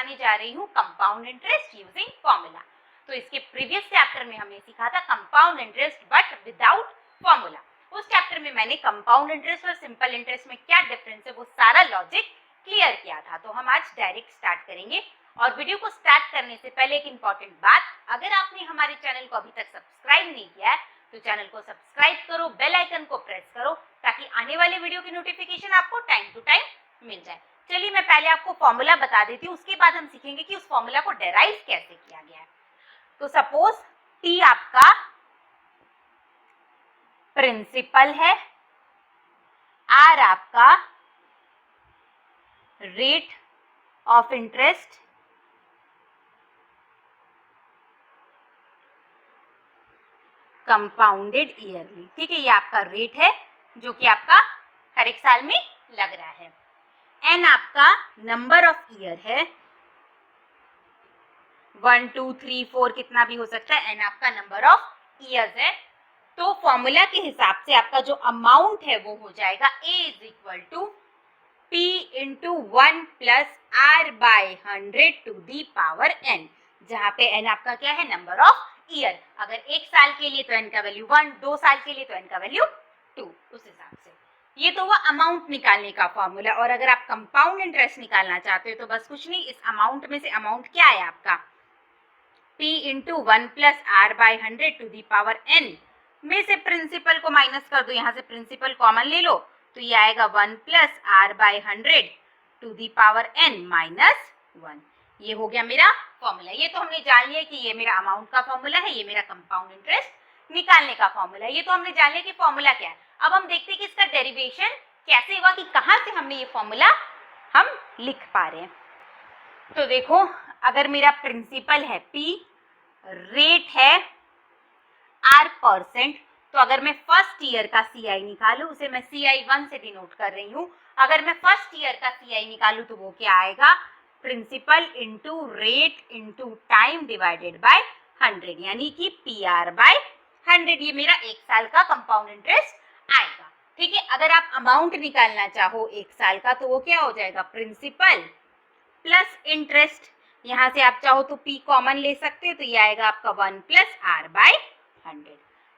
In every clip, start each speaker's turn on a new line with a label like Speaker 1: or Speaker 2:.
Speaker 1: बताने जा रही हूँ कंपाउंड इंटरेस्ट यूजिंग फॉर्मूला। तो इसके प्रीवियस चैप्टर में हमने सीखा था compound interest but without formula. उस चैप्टर में मैंने कंपाउंड इंटरेस्ट और सिंपल इंटरेस्ट में क्या डिफरेंस है वो सारा लॉजिक क्लियर किया था। तो हम आज डायरेक्ट स्टार्ट करेंगे। और वीडियो को स्टार्ट करने से पहले एक इंपॉर्टेंट बात, अगर आपने हमारे चैनल को अभी तक सब्सक्राइब नहीं किया है तो चैनल को सब्सक्राइब करो, बेल आइकन को प्रेस करो ताकि आने वाले वीडियो की नोटिफिकेशन आपको टाइम टू टाइम मिल जाए। चलिए मैं पहले आपको फॉर्मूला बता देती हूँ, उसके बाद हम सीखेंगे कि उस फॉर्मूला को डेराइव कैसे किया गया है। तो सपोज T आपका प्रिंसिपल है, R आपका rate of interest, compounded yearly. ठीक है, ये आपका रेट है जो कि आपका हर एक साल में लग रहा है। N आपका नंबर ऑफ ईयर है, 1 2 3 4 कितना भी हो सकता है। N आपका नंबर ऑफ ईयर्स है। तो फॉर्मूला के हिसाब से आपका जो अमाउंट है वो हो जाएगा A is equal to P into 1 plus R by 100 to the power N, जहाँ पे N आपका क्या है, नंबर ऑफ ईयर। अगर एक साल के लिए तो N का वैल्यू 1, 2 साल के लिए तो N का वैल्यू 2, उस हिसाब से। ये तो हुआ अमाउंट निकालने का फॉर्मूला। और अगर आप कंपाउंड इंटरेस्ट निकालना चाहते हो तो बस कुछ नहीं, इस अमाउंट में से अमाउंट क्या है आपका, P into 1 plus R by 100 to the power N में से प्रिंसिपल को माइनस कर दो, यहाँ से प्रिंसिपल कॉमन ले लो तो ये आएगा 1 plus R by 100 to the power N minus 1। ये हो गया मेरा फॉर्मूला। ये तो हमने जान लिया कि ये मेरा अमाउंट का फॉर्मूला है, ये मेरा कंपाउंड इंटरेस्ट निकालने का फॉर्मूला। ये तो हमने जान लिया कि फॉर्मूला क्या है। अब हम देखते हैं कि इसका डेरिवेशन कैसे हुआ, कि कहाँ से हमने ये फॉर्मूला हम लिख पा रहे हैं। तो देखो, अगर मेरा प्रिंसिपल है P, रेट है R%, तो अगर मैं फर्स्ट ईयर का CI निकालूं, उसे मैं CI1 से डिनोट कर रही हूं। अगर मैं फर्स्ट ईयर का CI निकालूं तो वो क्या आएगा, principal into rate into time divided by 100, यानी कि PR बाय 100। ये मेरा एक साल का कंपाउंड इंटरेस्ट आएगा। ठीक है, अगर आप अमाउंट निकालना चाहो एक साल का तो वो क्या हो जाएगा, प्रिंसिपल प्लस इंटरेस्ट। यहाँ से आप चाहो तो P कॉमन ले सकते हो, तो ये आएगा आपका 1 प्लस R बाय 100।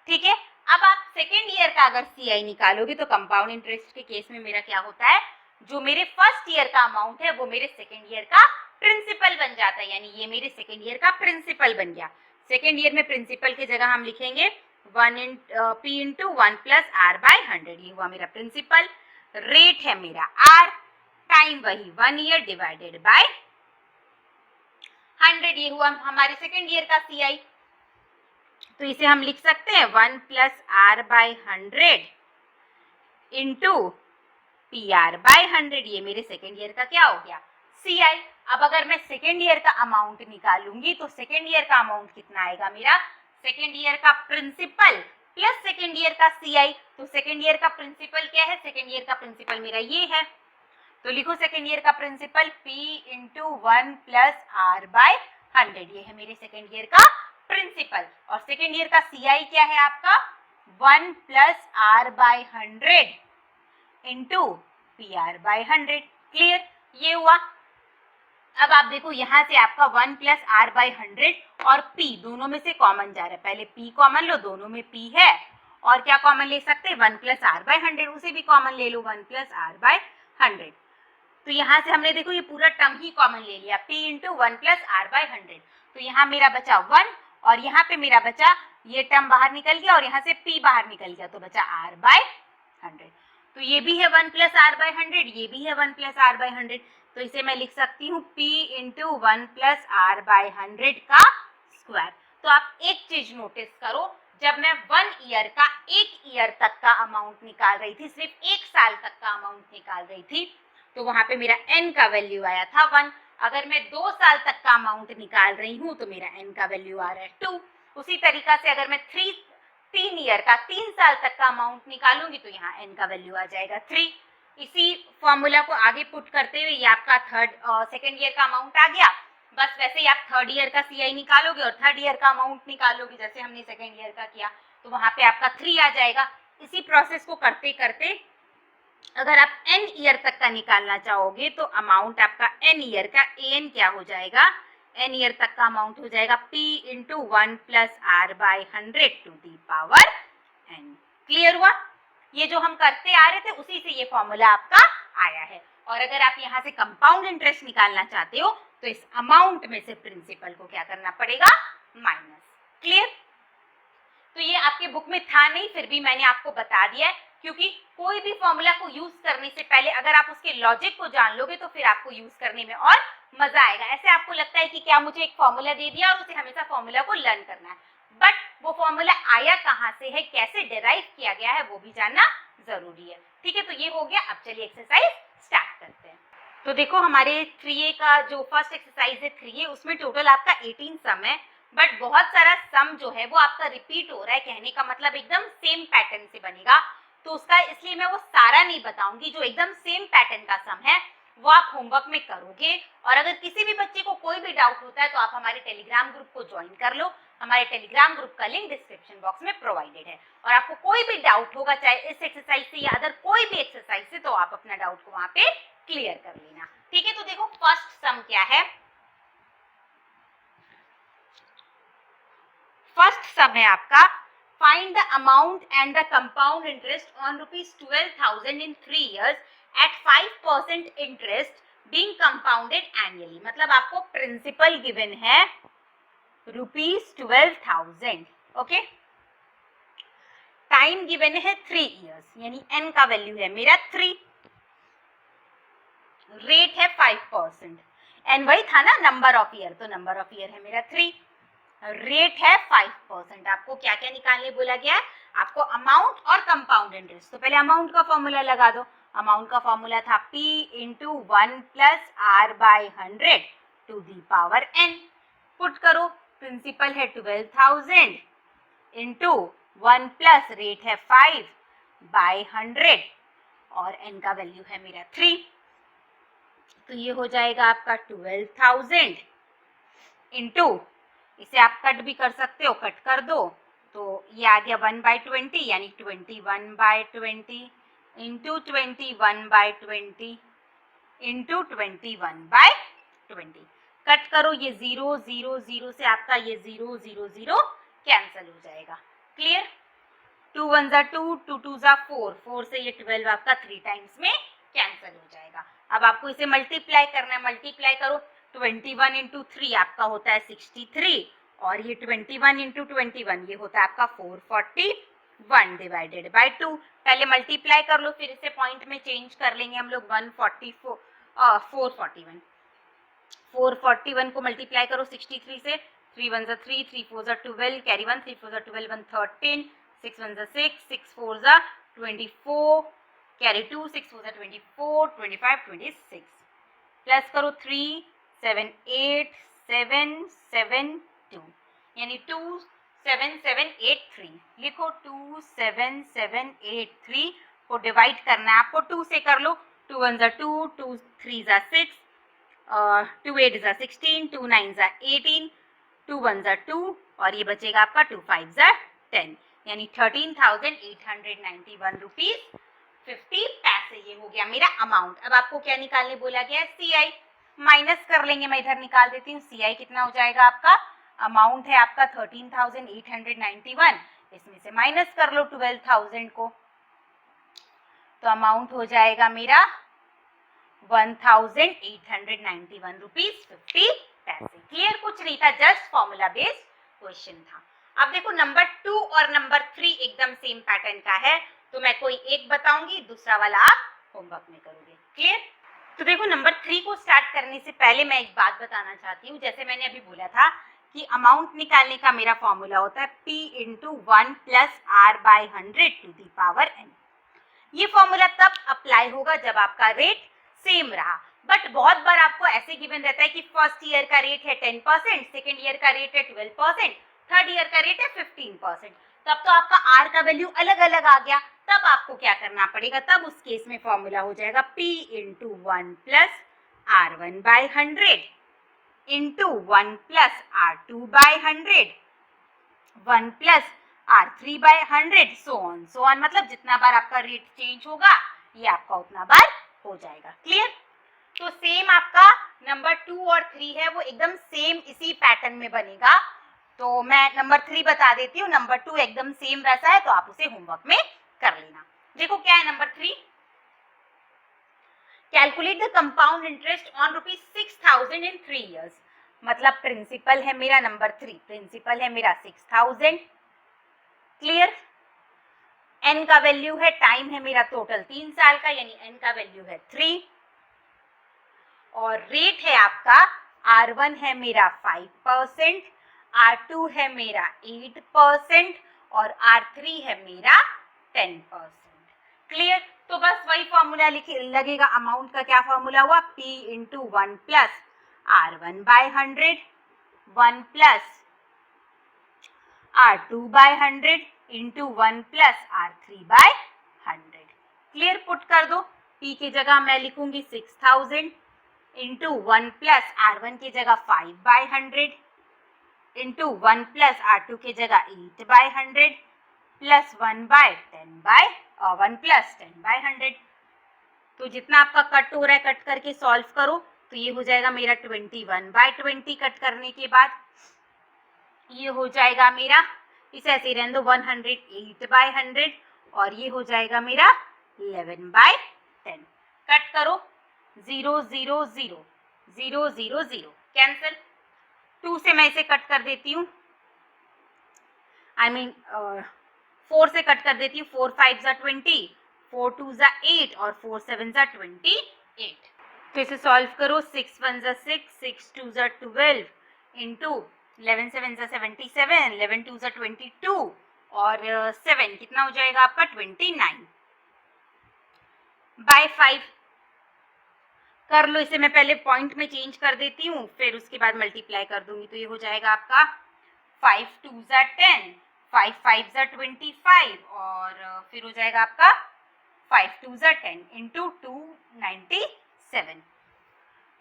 Speaker 1: ठीक है, अब आप सेकेंड ईयर का अगर CI निकालोगे तो कंपाउंड इंटरेस्ट के केस में मेरा क्या होता है, जो मेरे फर्स्ट ईयर का अमाउंट है वो मेरे सेकेंड ईयर का प्रिंसिपल बन जाता है, यानी ये मेरे सेकेंड ईयर का प्रिंसिपल बन गया। सेकेंड ईयर में प्रिंसिपल की जगह हम लिखेंगे P into 1 plus R by 100। ये हुआ मेरा प्रिंसिपल, रेट है मेरा R, टाइम वही 1 ईयर डिवाइडेड बाय 100। ये हुआ हमारे सेकेंड ईयर का CI। तो इसे हम लिख सकते हैं 1 plus R by 100 into PR by 100। ये मेरे सेकेंड ईयर का क्या हो गया, CI। अब अगर मैं सेकेंड ईयर का अमाउंट निकालूंगी तो सेकेंड ईयर का अमाउंट कितना आएगा मेरा, सेकेंड ईयर का प्रिंसिपल प्लस सेकेंड ईयर का CI। तो सेकेंड ईयर का प्रिंसिपल क्या है, सेकेंड ईयर का प्रिंसिपल मेरा ये है, तो लिखो सेकेंड ईयर का principal P into 1 plus R by 100। ये है मेरे सेकेंड ईयर का प्रिंसिपल। और सेकेंड ईयर का CI क्या है आपका, 1 plus R by 100 into PR by 100। Clear, ये हुआ। अब आप देखो यहाँ से आपका 1 प्लस R बाय 100 और P दोनों में से कॉमन जा रहा है। पहले P कॉमन लो, दोनों में P है, और क्या कॉमन ले सकते हैं, 1 प्लस R बाय 100, उसे भी कॉमन ले लो, 1 प्लस R बाय 100। तो यहाँ से हमने देखो ये पूरा टर्म ही कॉमन ले लिया, P into 1 plus R by 100। तो यहाँ मेरा बचा 1 और यहाँ पे मेरा बचा ये टर्म बाहर निकल गया और यहाँ से P बाहर निकल गया, तो बचा R बाय 100। तो ये भी है 1 प्लस R बाय 100, ये भी है 1 प्लस R बाय 100। तो इसे मैं लिख सकती हूँ P into 1 plus R by 100 का स्क्वायर। तो आप एक चीज नोटिस करो, जब मैं 1 ईयर का, एक ईयर तक का अमाउंट निकाल रही थी, सिर्फ एक साल तक का अमाउंट निकाल रही थी, तो वहां पे मेरा N का वैल्यू आया था 1। अगर मैं 2 साल तक का अमाउंट निकाल रही हूँ तो मेरा N का वैल्यू आ रहा है 2। उसी तरीका से अगर मैं 3 ईयर का, 3 साल तक का अमाउंट निकालूंगी तो यहाँ N का वैल्यू आ जाएगा 3। इसी फॉर्मूला को आगे पुट करते हुए ये आपका सेकेंड ईयर का अमाउंट आ गया। बस वैसे ही आप थर्ड ईयर का CI निकालोगे और थर्ड ईयर का अमाउंट निकालोगे, जैसे हमने सेकेंड ईयर का किया, तो वहां पे आपका 3 आ जाएगा। इसी प्रोसेस को करते करते अगर आप n ईयर तक का निकालना चाहोगे तो अमाउंट आपका n ईयर का an क्या हो जाएगा, n ईयर तक का अमाउंट हो जाएगा p into 1 plus R by 100 to the power n। Clear हुआ? ये जो हम करते आ रहे थे उसी से ये फॉर्मूला आपका आया है। और अगर आप यहाँ से कंपाउंड इंटरेस्ट निकालना चाहते हो तो इस अमाउंट में से प्रिंसिपल को क्या करना पड़ेगा, माइनस। क्लियर? तो ये आपके बुक में था नहीं, फिर भी मैंने आपको बता दिया है, क्योंकि कोई भी फॉर्मूला को यूज करने से पहले अगर आप उसके लॉजिक को जान लोगे तो फिर आपको यूज करने में और मजा आएगा। ऐसे आपको लगता है कि क्या मुझे एक फॉर्मूला दे दिया और उसे हमेशा फॉर्मूला को लर्न करना है, बट वो फॉर्मूला आया कहाँ से है, कैसे डिराइव किया गया है, वो भी जानना जरूरी है। ठीक है, तो ये हो गया। अब चलिए एक्सरसाइज स्टार्ट करते हैं। तो देखो हमारे 3A का जो फर्स्ट एक्सरसाइज है 3A, उसमें टोटल आपका 18 सम है, बट बहुत सारा सम जो है वो आपका रिपीट हो रहा है। कहने का मतलब एकदम सेम पैटर्न से बनेगा, तो उसका इसलिए मैं वो सारा नहीं बताऊंगी। जो एकदम सेम पैटर्न का सम है वो आप होमवर्क में करोगे। और अगर किसी भी बच्चे को कोई भी डाउट होता है तो आप हमारे टेलीग्राम ग्रुप को ज्वाइन कर लो। हमारे टेलीग्राम ग्रुप का लिंक डिस्क्रिप्शन बॉक्स में प्रोवाइडेड है। और आपको कोई भी डाउट होगा, चाहे इस एक्सरसाइज से या अदर कोई भी एक्सरसाइज से, तो आप अपना डाउट को वहां पे क्लियर कर लेना। ठीक है, तो देखो फर्स्ट सम क्या है। फर्स्ट सम है आपका, find the amount and the compound interest on ₹12,000 in 3 years at 5% interest being compounded annually. मतलब आपको प्रिंसिपल गिवन है ₹12,000, ओके। टाइम गिवन है 3 years, यानी n का वैल्यू है मेरा 3, रेट है 5%, n वही था ना नंबर ऑफ ईयर, तो नंबर ऑफ ईयर है मेरा 3, रेट है 5%। आपको क्या क्या निकालने बोला गया है, आपको अमाउंट और कंपाउंड इंटरेस्ट। तो पहले अमाउंट का फॉर्मूला लगा दो। अमाउंट का फॉर्मूला था p into 1 plus R by 100 to the power n। Put करो, प्रिंसिपल है 12,000 इंटू 1 प्लस रेट है 5 बाई 100 और n का वैल्यू है मेरा 3। तो ये हो जाएगा आपका 12,000 इंटू, इसे आप कट भी कर सकते हो, कट कर दो तो ये आ गया 1/20, यानी 21/20 इंटू 21/20 इंटू 21/20। कट करो, ये 0 0 0 से आपका ये 0 0 0 कैंसिल हो जाएगा। क्लियर? 2 1 जा 2, 2 2 जा 4, 4 से ये 12 आपका 3 टाइम्स में कैंसिल हो जाएगा। अब आपको इसे मल्टीप्लाई करना है, मल्टीप्लाई करो। 21 इंटू 3 आपका होता है 63 और ये 21 इंटू 21 ये होता है आपका 441 डिवाइडेड बाय 2। पहले मल्टीप्लाई कर लो, फिर इसे पॉइंट में चेंज कर लेंगे हम लोग। 441 को मल्टीप्लाई करो 63 से। 3 1 जा 3, 3 4 जा 12, कैरी 1, 3 4 जा 12, 1 13, 6 1 जा 6, 6 4 जा 24, कैरी 2, 6 4 जा 24, 25 26, प्लस करो 3 7 8 7 7 2, यानी 27783। लिखो 27783 को डिवाइड करना है आपको, 2 से कर लो। 2 1 जा 2, 2 3 जा 6, 2 8 जा 16, 2 9 जा 18, 2 1 जा 2 और ये बचेगा आपका 2 5 जा 10, यानी 13,891 रुपीज 50 पैसे। ये हो गया मेरा अमाउंट। अब आपको क्या निकालने बोला गया है, CI। माइनस कर लेंगे, मैं इधर निकाल देती हूँ। CI कितना हो जाएगा आपका, अमाउंट है आपका 13,891, इसमें से माइनस कर लो 12,000 को, तो अमाउंट हो जाएगा मेरा 1,891 रुपीज 50 पैसे। क्लियर? कुछ नहीं था, जस्ट फॉर्मूला बेस्ड क्वेश्चन था। अब देखो नंबर 2 और नंबर 3 एकदम सेम पैटर्न का है, तो मैं कोई एक बताऊंगी, दूसरा वाला आप होमवर्क में करोगे। क्लियर? तो देखो नंबर 3 को स्टार्ट करने से पहले मैं एक बात बताना चाहती हूँ। जैसे मैंने अभी बोला था कि अमाउंट निकालने का मेरा फॉर्मूला होता है p into 1 plus R by 100 to the power n। ये फॉर्मूला तब अप्लाई होगा जब आपका रेट सेम रहा, बट बहुत बार आपको ऐसे गिवन रहता है कि फर्स्ट ईयर का रेट है 10%, सेकेंड ईयर का रेट है 12%, थर्ड ईयर का रेट है 15%। तब तो आपका आर का वैल्यू अलग अलग आ गया, तब आपको क्या करना पड़ेगा, तब उस केस में फॉर्मूला हो जाएगा p into 1 plus R1 by 100 into 1 plus R2 by 100, 1 plus R3 by 100, so on. मतलब जितना बार आपका रेट चेंज होगा ये आपका उतना बार हो जाएगा। क्लियर? तो सेम आपका नंबर 2 और 3 है वो एकदम सेम इसी पैटर्न में बनेगा। तो मैं नंबर 3 बता देती हूँ, नंबर 2 एकदम सेम वैसा है, तो आप उसे होमवर्क में कर लेना। देखो क्या है number 3, calculate the compound interest on ₹6,000 in 3 years। मतलब प्रिंसिपल है मेरा नंबर 3, प्रिंसिपल है मेरा 6,000। क्लियर? एन का वैल्यू है, टाइम है मेरा टोटल 3 साल का, यानी एन का वैल्यू है 3, और रेट है आपका R1 है मेरा 5%, R2 है मेरा 8% और R3 है मेरा 10%। क्लियर? तो बस वही फॉर्मूला लगेगा। अमाउंट का क्या फॉर्मूला हुआ, P into 1 plus R1 by 100, 1 plus R2 by 100 into 1 plus R3 by 100। Clear? Put कर दो, P की जगह मैं लिखूंगी 6,000 इंटू 1 प्लस R1 की जगह 5 बाय 100 इंटू 1 प्लस R2 की जगह 8 by 100 plus 1 by 10 by 1 plus 10 by 100। तो जितना आपका कट हो रहा है कट करके सॉल्व करो, तो ये हो जाएगा मेरा 21 बाय 20। कट करने के बाद ये हो जाएगा मेरा, इसे ऐसे रहने दो, 108 बाय 100 और ये हो जाएगा मेरा 11 बाय 10। कट करो, 0 0 0 0 0 0 कैंसिल। 2 से मैं इसे कट कर देती हूँ, आई मीन 4 से कट कर देती हूँ। 4 5 जा 20, 4 2 जा 8 और 4 7 जा 28। तो इसे सॉल्व करो, 6 1 जा 6, 6 2 जा 12 इंटू 11 7 जा 77, 11 2 जा 22 और 7 कितना हो जाएगा आपका 29 बाय 5। कर लो इसे, मैं पहले पॉइंट में चेंज कर देती हूँ, फिर उसके बाद मल्टीप्लाई कर दूंगी। तो ये हो जाएगा आपका 5 2 जा 10, 5 5 जा 25 और फिर हो जाएगा आपका 5 2 जा 10 इंटू 297।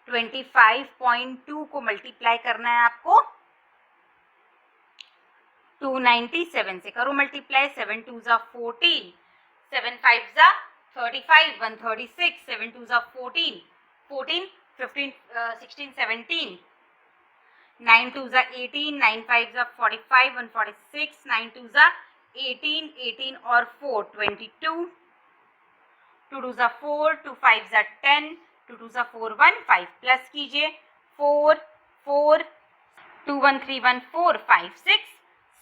Speaker 1: 25.2 को मल्टीप्लाई करना है आपको 297 से, करो मल्टीप्लाई। 7 2 जा 14, 7 5 जा 35, 136, 7 2 जा 14, 14 15 16 17, 9 2 जा 18, 9 5 जा 45, 146, 9 2 जा 18, 18 और 4 22, 2 2 जा 4, 2 5 जा 10, 2 2 जा 4 1 5 प्लस कीजिए 4 4 2 1 3 1 4 5 6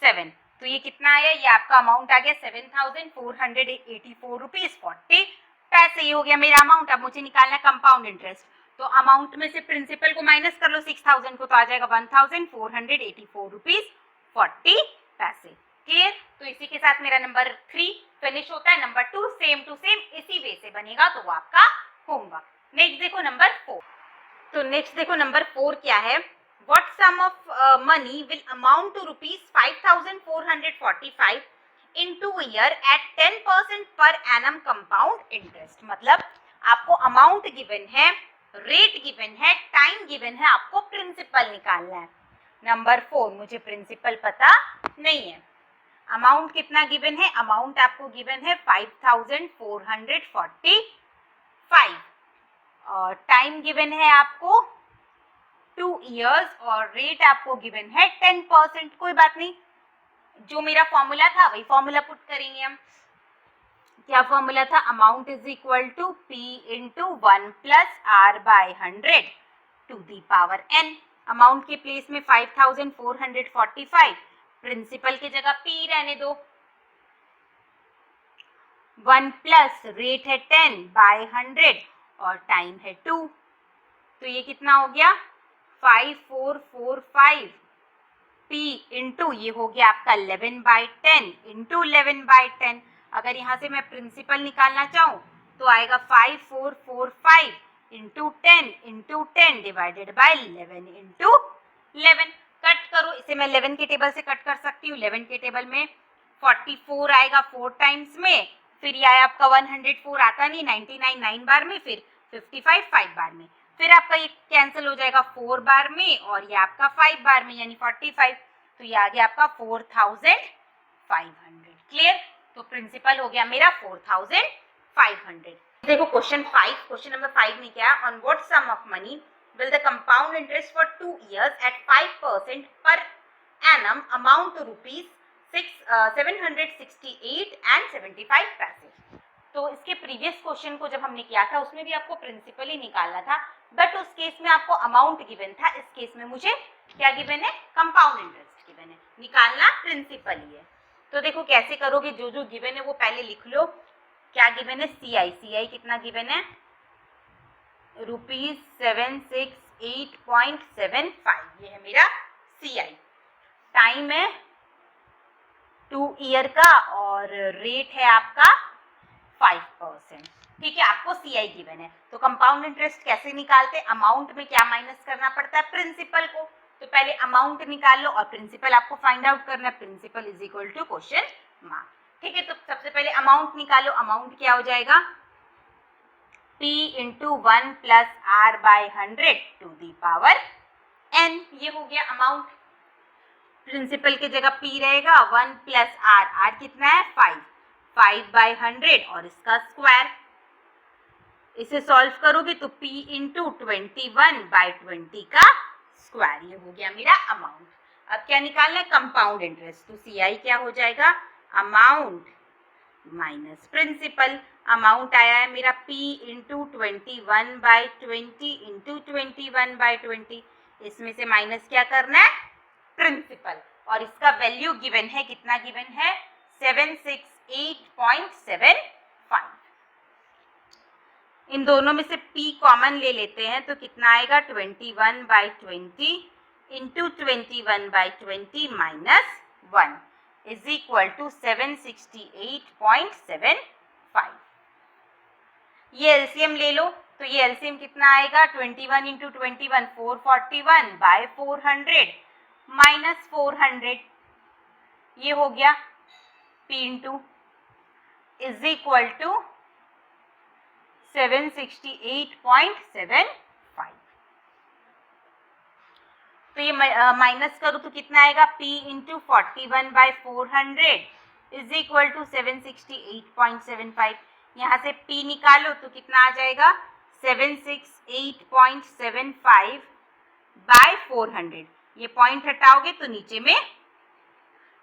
Speaker 1: 7। तो ये कितना आया, ये आपका अमाउंट आ गया 7,484 रुपीज 40 पैसे। ये हो गया मेरा अमाउंट। अब मुझे निकालना है कंपाउंड इंटरेस्ट। तो अमाउंट में से प्रिंसिपल को माइनस कर लो 6,000 को, तो आ जाएगा 1,484 रुपीज 40 पैसे। क्लियर? तो इसी के साथ मेरा नंबर 3 फिनिश होता है। नंबर 2 सेम टू सेम इसी वे से बनेगा, तो वो आपका होमवर्क। नेक्स्ट देखो नंबर 4। तो नेक्स्ट देखो नंबर 4 क्या है, what sum of money will amount to rupees 5,445 in 2 year at 10% per annum compound interest। मतलब आपको अमाउंट गिवन है, रेट गिवन है, टाइम गिवन है, आपको प्रिंसिपल निकालना है। नंबर 4 मुझे प्रिंसिपल पता नहीं है। अमाउंट कितना गिवन है, अमाउंट आपको गिवन है 5,445 और टाइम गिवन है आपको 2 years और रेट आपको गिवन है 10%। कोई बात नहीं, जो मेरा फॉर्मूला था वही फॉर्मूला पुट करेंगे हम। क्या फॉर्मूला था, amount is equal to P into 1 plus R by 100 to the power N। Amount के प्लेस में 5,445, प्रिंसिपल की जगह P रहने दो, 1 प्लस रेट है 10 बाय 100 और टाइम है 2। तो ये कितना हो गया 5,445 P इंटू ये हो गया आपका 11 बाई 10 इंटू 11 बाई 10। अगर यहाँ से मैं प्रिंसिपल निकालना चाहूँ तो आएगा 5,445 into 10 divided by 11 into 11। Cut करो इसे, मैं 11 के टेबल से कट कर सकती हूँ। 11 के टेबल में 44 आएगा 4 टाइम्स में, फिर ये आया आपका 104 आता नहीं, 99 9 बार में, फिर 55 5 बार में, फिर आपका ये कैंसिल हो जाएगा 4 बार में और ये आपका 5 बार में यानी 45। तो ये आ गया आपका 4,500। क्लियर? तो प्रिंसिपल हो गया मेरा 4,500। देखो क्वेश्चन नंबर 5 में क्या है, on what sum of money will the compound interest for 2 years at 5% per annum amount to rupees 768 and 75 पैसे। तो इसके प्रीवियस क्वेश्चन को जब हमने किया था उसमें भी आपको प्रिंसिपल ही निकालना था, बट उस केस में आपको अमाउंट गिवन था, इस केस में मुझे क्या गिवन है, कंपाउंड इंटरेस्ट गिवन है, निकालना प्रिंसिपल ही है। तो देखो कैसे करोगे, जो जो गिवन है वो पहले लिख लो। क्या गिवन है, सीआई कितना गिवन है, ₹768.75, ये है मेरा सीआई। टाइम है 2 ईयर का और रेट है आपका 5%। ठीक है, आपको सीआई गिवन है। तो कंपाउंड इंटरेस्ट कैसे निकालते, अमाउंट में क्या माइनस करना पड़ता है, प्रिंसिपल को। तो पहले अमाउंट निकाल लो और प्रिंसिपल आपको फाइंड आउट करना है, principal is equal to question mark. ठीक है, तो सबसे पहले अमाउंट निकालो। अमाउंट क्या हो जाएगा, P into 1 plus R by 100 to the power n, ये हो गया अमाउंट। प्रिंसिपल की जगह P रहेगा, 1 प्लस R, R कितना है 5 बाय 100 और इसका स्क्वायर। इसे सॉल्व करोगे तो P इंटू 21 बाय 20 का स्क्वायर, ये हो गया मेरा अमाउंट। अब क्या निकालना है, कंपाउंड इंटरेस्ट। तो CI क्या हो जाएगा, अमाउंट माइनस प्रिंसिपल। अमाउंट आया है मेरा P into 21 by 20 into 21 by 20, इसमें से माइनस क्या करना है, प्रिंसिपल। और इसका वैल्यू गिवन है, कितना गिवन है, 768.75। इन दोनों में से P कॉमन ले लेते हैं तो कितना आएगा, 21 by 20 into 21 by 20 minus 1 is equal to 768.75। ये एलसीएम ले लो, तो ये एलसीएम कितना आएगा, 21 इंटू 21 441 बाय 400 माइनस 400, ये हो गया P into is equal to 768.75। तो ये माइनस करो तो कितना आएगा, P into 41 by 400 is equal to 768.75। यहाँ से P निकालो तो कितना आ जाएगा, 768.75 बाय 400, ये पॉइंट हटाओगे तो नीचे में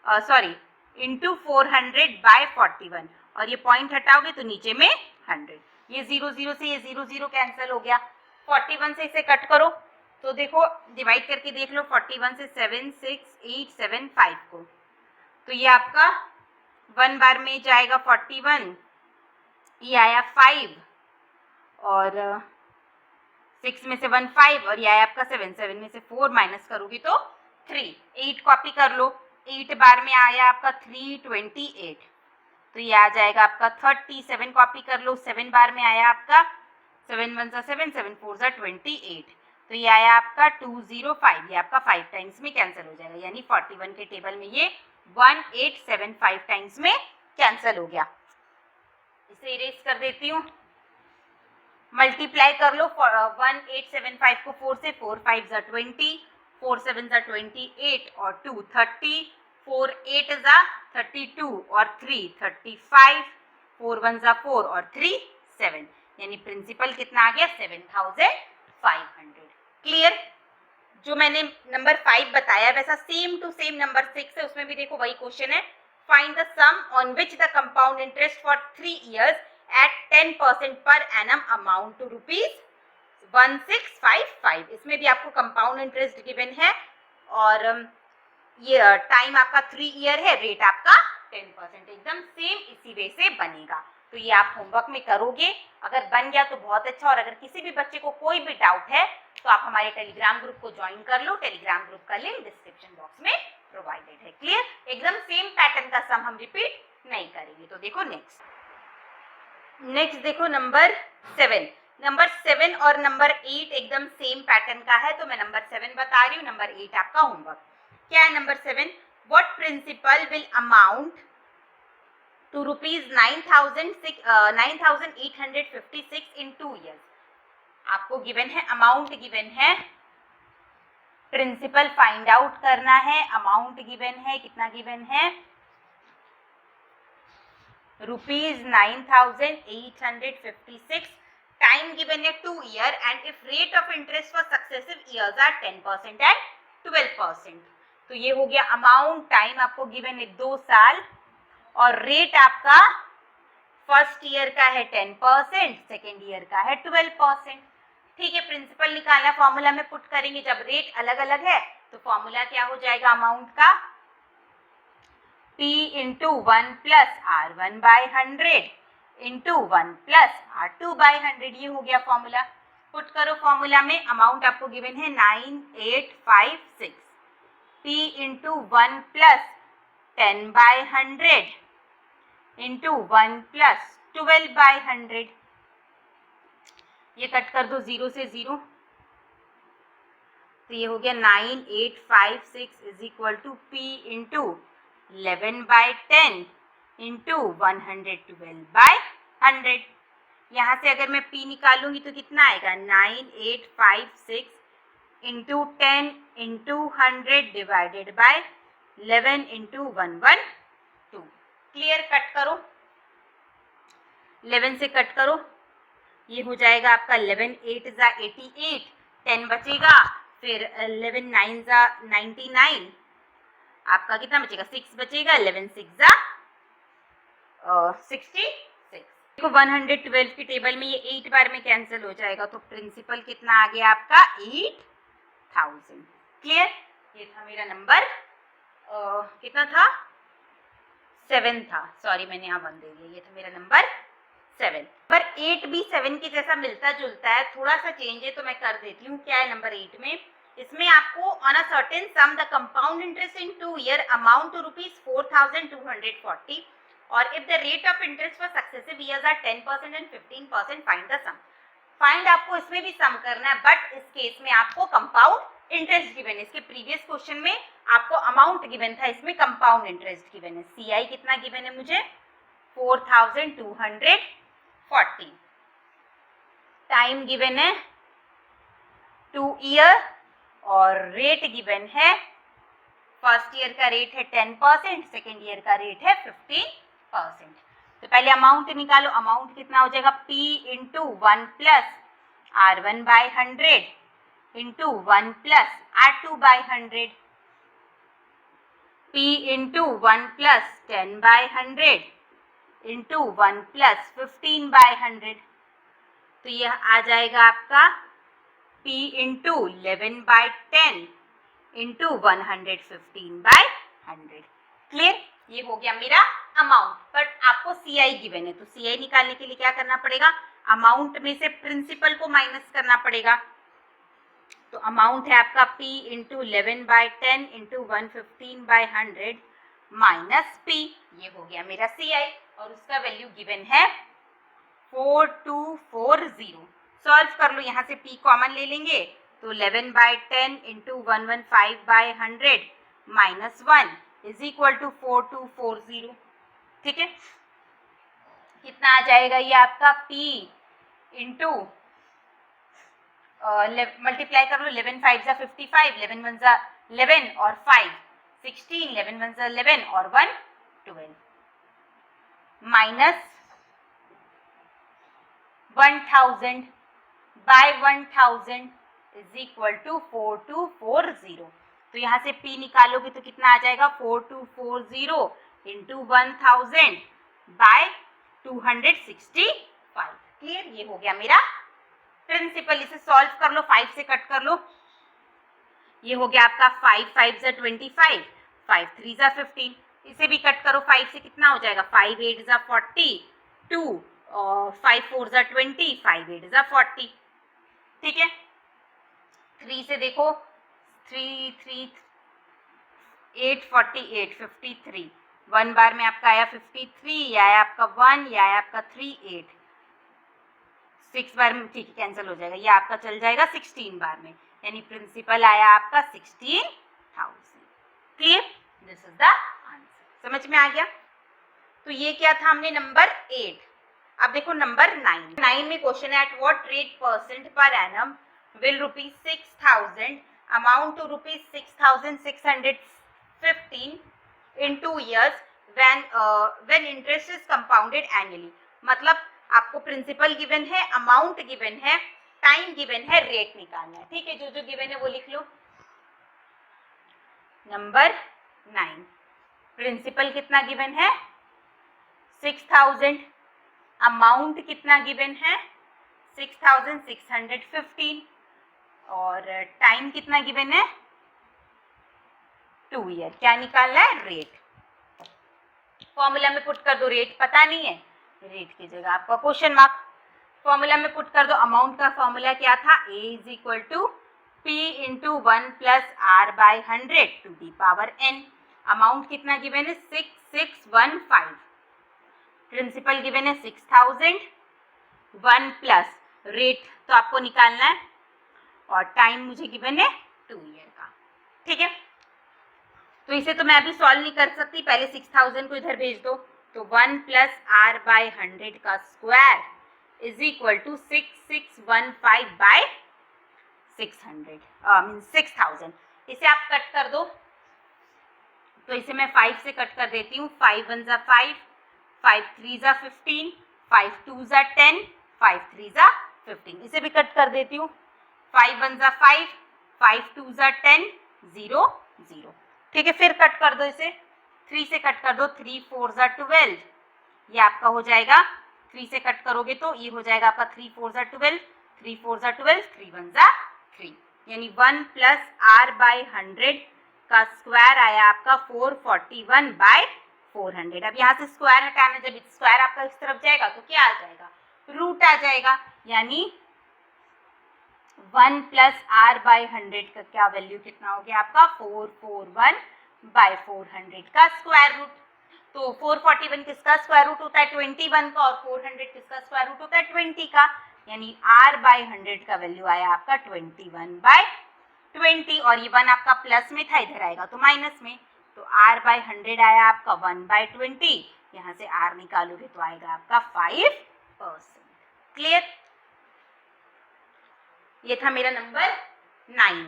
Speaker 1: सॉरी इंटू 400 बाय 41 और ये पॉइंट हटाओगे तो नीचे में 100, ये 0 से ये 0 कैंसिल हो गया। 41 से इसे कट करो तो देखो डिवाइड करके देख लो, 41 से 76875 को, तो ये आपका 1 बार में जाएगा 41, ये आया 5 और 6 में से 1 5 और ये आया आपका 7 में से 4 माइनस करोगी तो 3, 8 कॉपी कर लो, 8 बार में आया आपका 328, तो ये आ जाएगा आपका 30, 7 कॉपी कर लो, 7 बार में आया आपका 7 1 7 7 4 28, तो ये आया आपका 205, ये आपका 5 टाइम्स में कैंसिल हो जाएगा, यानी 41 के टेबल में ये 1875 टाइम्स में कैंसिल हो गया। इसे इरेज कर देती हूँ, मल्टीप्लाई कर लो 1875 को 4 से, 4 5 ज़ा 20, 4 7 ज़ा 28 और 2 30, 4 8 ज़ा 32 और 3 35, 4 1 ज़ा 4 और 3 7, यानी प्रिंसिपल कितना आ गया, 7500। क्लियर। जो मैंने नंबर 5 बताया वैसा सेम टू सेम नंबर 6 है, उसमें भी देखो वही क्वेश्चन है, find the sum on which the compound interest for 3 years at 10% per annum amount to ₹1655। इसमें भी आपको कंपाउंड इंटरेस्ट गिवन है और ये टाइम आपका 3 ईयर है, रेट आपका 10%, एकदम सेम इसी वे से बनेगा। तो ये आप होमवर्क में करोगे, अगर बन गया तो बहुत अच्छा, और अगर किसी भी बच्चे को कोई भी डाउट है तो आप हमारे टेलीग्राम ग्रुप को ज्वाइन कर लो, टेलीग्राम ग्रुप का लिंक डिस्क्रिप्शन बॉक्स में प्रोवाइडेड है। क्लियर, एकदम सेम पैटर्न का सम हम रिपीट नहीं करेंगे। तो देखो नेक्स्ट देखो नंबर 7 और नंबर 8 एकदम सेम पैटर्न का है, तो मैं नंबर 7 बता रही हूँ, नंबर 8 आपका होमवर्क। क्या है number 7, what principal will amount to ₹9,856 in 2 years। आपको गिवन है, अमाउंट गिवन है, प्रिंसिपल फाइंड आउट करना है, अमाउंट गिवन है, कितना गिवन है ₹9,856. टाइम गिवन है 2 year and if rate of interest for successive years are 10% and 12%. तो ये हो गया अमाउंट. टाइम आपको गिवन है 2 साल और रेट आपका फर्स्ट ईयर का है 10%, सेकेंड ईयर का है 12%. ठीक है, प्रिंसिपल निकालना, फॉर्मूला में पुट करेंगे. जब रेट अलग अलग है तो फॉर्मूला क्या हो जाएगा अमाउंट का, P into 1 plus R1 by 100 into 1 plus R2 by 100. ये हो गया फॉर्मूला. पुट करो फॉर्मूला में. अमाउंट आपको गिवन है 9856. P into 1 plus 10 by 100 into 1 plus 12 by 100. ये कट कर दो 0 से 0. तो ये हो गया 9856 is equal to P into 11 by 10 into 112 by 100. यहाँ से अगर मैं P निकालूंगी तो कितना आएगा, 9856 into 10 into 100 divided by 11 into 112. Clear. Cut करो, 11 से कट करो. ये हो जाएगा आपका 11 8 जा 88, 10 बचेगा, फिर 11 9 जा 99, आपका कितना बचेगा, 6 बचेगा, 11 6 जा 66. देखो 112 की टेबल में ये 8 बार में कैंसिल हो जाएगा, तो प्रिंसिपल कितना आ गया आपका 8000. क्लियर. ये था मेरा नंबर कितना था, 7 था. सॉरी मैंने यहाँ 1 दे दिया. ये था मेरा नंबर 7. पर 8 भी 7 के जैसा मिलता जुलता है, थोड़ा सा चेंज है तो मैं कर देती हूँ. क्या है नंबर 8 में, इसमें आपको on a certain sum the compound interest in 2 year amount to ₹4240 और if the rate of interest for successive years are 10% and 15%, find the sum. Find आपको इसमें भी सम करना है, बट इस केस में आपको कंपाउंड इंटरेस्ट गिवन है. इसके प्रीवियस क्वेश्चन में आपको अमाउंट गिवन था, इसमें कंपाउंड इंटरेस्ट गिवन है. CI कितना गिवन है मुझे, 4240. टाइम गिवन है 2 ईयर और रेट गिवन है, फर्स्ट ईयर का रेट है 10%, सेकेंड ईयर का रेट है 15%. तो पहले अमाउंट निकालो. अमाउंट कितना हो जाएगा, P into 1 plus R1 by 100 into 1 plus R2 by 100. P into 1 plus 10 by 100 into 1 plus 15 by 100. तो यह आ जाएगा आपका P into 11 by 10 into 115 by 100. Clear. ये हो गया मेरा अमाउंट. बट आपको CI गिवन है, तो CI निकालने के लिए क्या करना पड़ेगा, अमाउंट में से प्रिंसिपल को माइनस करना पड़ेगा. तो अमाउंट है आपका P into 11 by 10 into 115 by 100 minus P. ये हो गया मेरा CI और उसका वैल्यू गिवन है 4240. सॉल्व कर लो. यहाँ से P कॉमन ले लेंगे तो 11 by 10 into 115 by 100 minus 1 is equal to 4240. ठीक है. कितना आ जाएगा ये आपका P इंटू मल्टीप्लाई कर लो. 11 5 जा 55, 11 1 जा 11 और 5 16, 11 1 जा 11 और 1 12 minus 1000 by 1000 is equal to 4240. तो यहाँ से P निकालोगे तो कितना आ जाएगा, 4240 इंटू 1000 बाय 265. क्लियर. ये हो गया मेरा प्रिंसिपल. इसे सॉल्व कर लो, 5 से कट कर लो. ये हो गया आपका 5 5 जा 25, 5 3 जा 15. इसे भी कट करो. 5 से कितना हो जाएगा, 5 8 जा 42 और 5 4 जा 20, 5 8 जा 40. ठीक है. 3 से देखो, 3 3 8 48 53. 1 बार में आपका आया 53, या आया आपका 1, या आया आपका 3 8. 6 बार में ठीक है कैंसिल हो जाएगा. ये आपका चल जाएगा 16 बार में, यानी प्रिंसिपल आया आपका 16,000. Clear. This is the answer. समझ में आ गया. तो ये क्या था, हमने नंबर 8. अब देखो नंबर 9. 9 में क्वेश्चन है, at what rate percent per annum will ₹6,000 amount to ₹6,615 in 2 years when interest is compounded annually, मतलब आपको प्रिंसिपल गिवन है, अमाउंट गिवन है, टाइम गिवन है, रेट निकालना है। ठीक है, जो जो गिवन है वो लिख लो। नंबर 9, प्रिंसिपल कितना गिवन है 6000, अमाउंट कितना गिवन है 6615 और टाइम कितना गिवन है 2 ईयर। क्या निकालना है रेट। फॉर्मूला में पुट कर दो, रेट पता नहीं है, रेट की जगह आपका क्वेश्चन मार्क। फॉर्मूला में पुट कर दो, अमाउंट का फॉर्मूला क्या था, A is equal to P into 1 plus R by 100 to the power n। Amount कितना गिवन है 6615, प्रिंसिपल गिवन है 6000, 1 प्लस रेट तो आपको निकालना है और टाइम मुझे गिवन है 2 ईयर का। ठीक है, तो इसे तो मैं अभी सॉल्व नहीं कर सकती, पहले 6000 को इधर भेज दो। तो 1 प्लस R बाय 100 का square is equal to 6615 by 600 mean 6000। इसे आप कट कर दो, तो इसे मैं 5 से कट कर देती हूँ। 5 1 जा 5, 5 3 जा 15, 5 2 जा 10, 5 3 जा 15। इसे भी कट कर देती हूँ। 5 1 जा 5, 5 2 जा 10, 0 0। ठीक है, फिर कट कर दो इसे, 3 से कट कर दो, 3 4 जा 12, ये आपका हो जाएगा। 3 से कट करोगे तो ये हो जाएगा आपका 3 4 जा 12, 3 4 जा 12, 3 1 जा 3, यानी 1 प्लस R बाय 100 का स्क्वायर आया आपका 441 बाय 400। अब यहाँ से स्क्वायर हटाना, जब स्क्वायर आपका इस तरफ जाएगा तो क्या आ जाएगा, रूट आ जाएगा, यानी 1 प्लस R बाय 100 का क्या वैल्यू कितना हो गया आपका 441 बाय 400 का स्क्वायर रूट। तो 441 किसका स्क्वायर रूट होता है 21 का, और 400 किसका स्क्वायर रूट होता है 20 का, यानी R बाय 100 का वैल्यू आया आपका 21 बाय 20, और ये 1 आपका प्लस में था, इधर आएगा तो माइनस में, तो R बाय 100 आया आपका 1 बाय 20, यहाँ से R निकालोगे तो आएगा आपका 5%। क्लियर, ये था मेरा नंबर 9।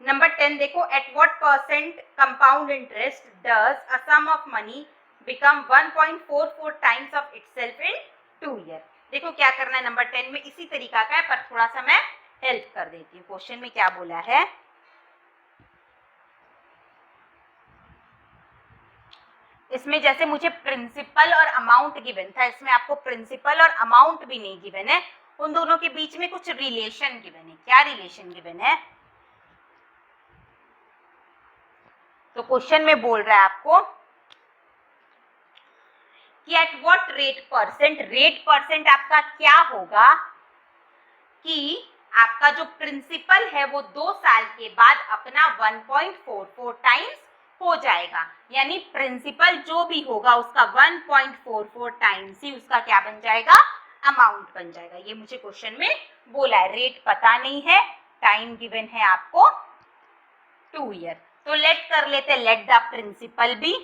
Speaker 1: नंबर 10 देखो, at what percent compound interest does a sum of money become 1.44 times of itself in 2 year. देखो क्या करना है नंबर 10 में, इसी तरीका का है, पर थोड़ा सा मैं हेल्प कर देती हूँ। क्वेश्चन में क्या बोला है, इसमें जैसे मुझे प्रिंसिपल और अमाउंट गिवन था, इसमें आपको प्रिंसिपल और अमाउंट भी नहीं गिवन है, उन दोनों के बीच में कुछ रिलेशन गिवन है। क्या रिलेशन गिवन है, तो क्वेश्चन में बोल रहा है आपको कि eight what rate percent, rate percent आपका क्या होगा कि आपका जो प्रिंसिपल है वो 2 साल के बाद अपना 1.44 टाइम्स हो जाएगा, यानी प्रिंसिपल जो भी होगा उसका 1.44 टाइम्स ही उसका क्या बन जाएगा, अमाउंट बन जाएगा। ये मुझे क्वेश्चन में बोला है, रेट पता नहीं है, टाइम गिवन है आपको 2 ईयर। तो लेट कर लेते, let the principal be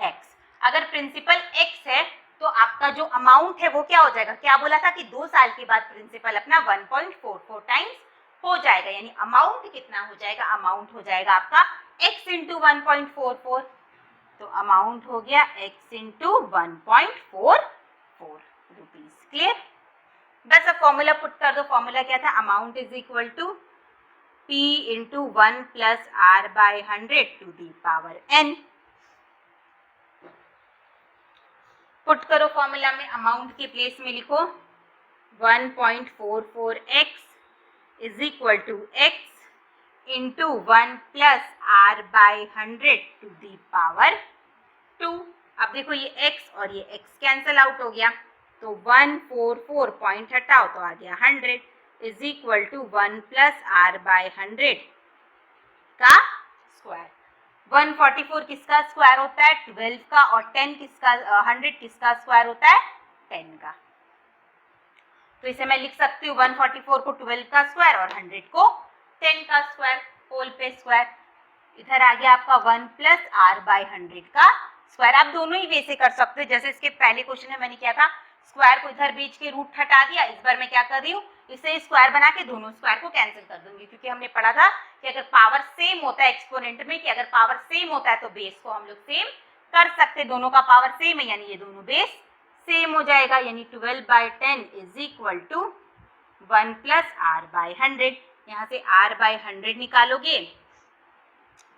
Speaker 1: ₹x। अगर प्रिंसिपल x है तो आपका जो अमाउंट है वो क्या हो जाएगा, क्या बोला था कि 2 साल के बाद प्रिंसिपल अपना 1.44 टाइम्स हो जाएगा, यानी अमाउंट कितना हो जाएगा, अमाउंट हो जाएगा आपका x इंटू 1.44, तो अमाउंट हो गया x इंटू 1.44 रुपीज। क्लियर, बस अब फॉर्मूला पुट कर दो। फॉर्मूला क्या था, amount is equal to p into 1 plus R by 100 to the power n। Put करो फॉर्मूला में, अमाउंट के प्लेस में लिखो 1.44x is equal to x into 1 plus R by 100 to the power 2। अब देखो ये x और ये x कैंसल आउट हो गया, तो 144 पॉइंट हटाओ तो आ गया 100 is equal to 1 plus R by 100 का स्क्वायर। 144 किसका स्क्वायर होता है 12 का, और 10 किसका 100 किसका स्क्वायर होता है 10 का। तो इसे मैं लिख सकती हूँ 144 को 12 का स्क्वायर और 100 को 10 का स्क्वायर, होल पे स्क्वायर। इधर आ गया आपका 1 प्लस R बाय 100 का स्क्वायर। आप दोनों ही वे से कर सकते हो, जैसे इसके पहले क्वेश्चन में मैंने किया था, स्क्वायर को इधर भेज के रूट हटा दिया, इस बार मैं क्या कर रही हूँ इसे स्क्वायर बना के दोनों स्क्वायर को कैंसिल कर दूंगी, क्योंकि हमने पढ़ा था कि अगर पावर सेम होता है एक्सपोनेंट में, कि अगर पावर सेम होता है तो बेस को हम लोग सेम कर सकते, दोनों का पावर सेम है यानी ये दोनों बेस सेम हो जाएगा, यानी 12/10 is equal to 1 plus R by 100। यहाँ से r बाय 100 निकालोगे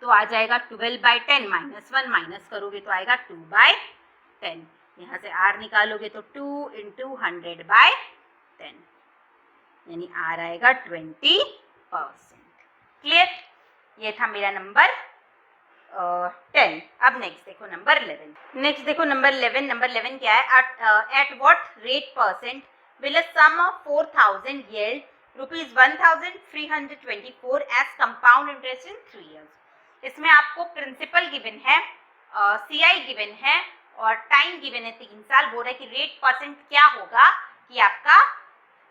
Speaker 1: तो आ जाएगा 12/10 -1 माइनस करोगे तो आएगा 2/10। यहाँ से r निकालोगे तो 2 इंटू 100/10 यानी r आएगा 20%। क्लियर? ये था मेरा नंबर 10। अब नेक्स्ट देखो नंबर 11। नेक्स्ट देखो नंबर 11। नंबर 11 क्या है? At what rate percent will a sum of 4000 yield ₹1324 as compound interest in 3 years। इसमें आपको प्रिंसिपल गिवन है, सीआई गिवन है और टाइम गिवन है 3 साल। बोल रहा है कि रेट परसेंट क्या होगा कि आपका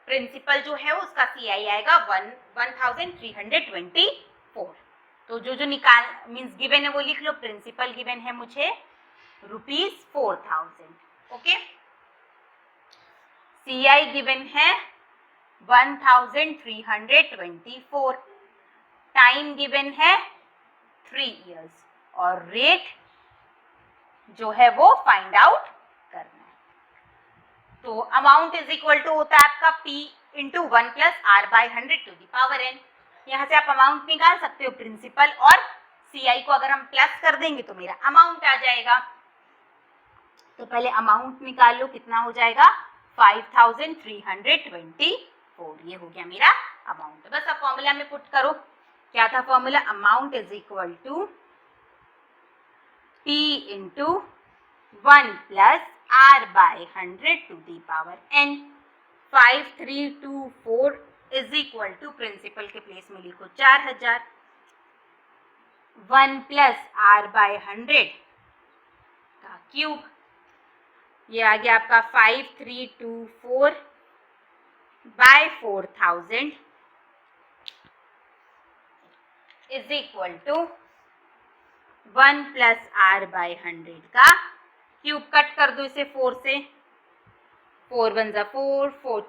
Speaker 1: प्रिंसिपल जो है उसका सीआई आएगा 1324। तो जो निकाल मीन्स गिवन है वो लिख लो। प्रिंसिपल गिवन है मुझे ₹4000। ओके, सीआई गिवन है 1324, टाइम गिवन है 3 years और रेट जो है वो फाइंड आउट करना है। तो अमाउंट इज इक्वल टू होता है आपका P into 1 plus R by 100 to the power n। यहाँ से आप अमाउंट निकाल सकते हो, प्रिंसिपल और सीआई को अगर हम प्लस कर देंगे तो मेरा अमाउंट आ जाएगा। तो पहले अमाउंट निकाल लो, कितना हो जाएगा 5324। ये हो गया मेरा अमाउंट। बस अब फॉर्मूला में पुट करो। क्या था formula? Amount is equal to P into 1 plus R by 100 to the power n। 5324 is equal to principal के प्लेस में लिखो 4000, 1 प्लस R बाय 100 का क्यूब, ये आ गया आपका 5324 by 4000 is equal to 1 plus R by 100 का क्यूब। कट कर दो इसे 4 से, 4 1 जा 4, 4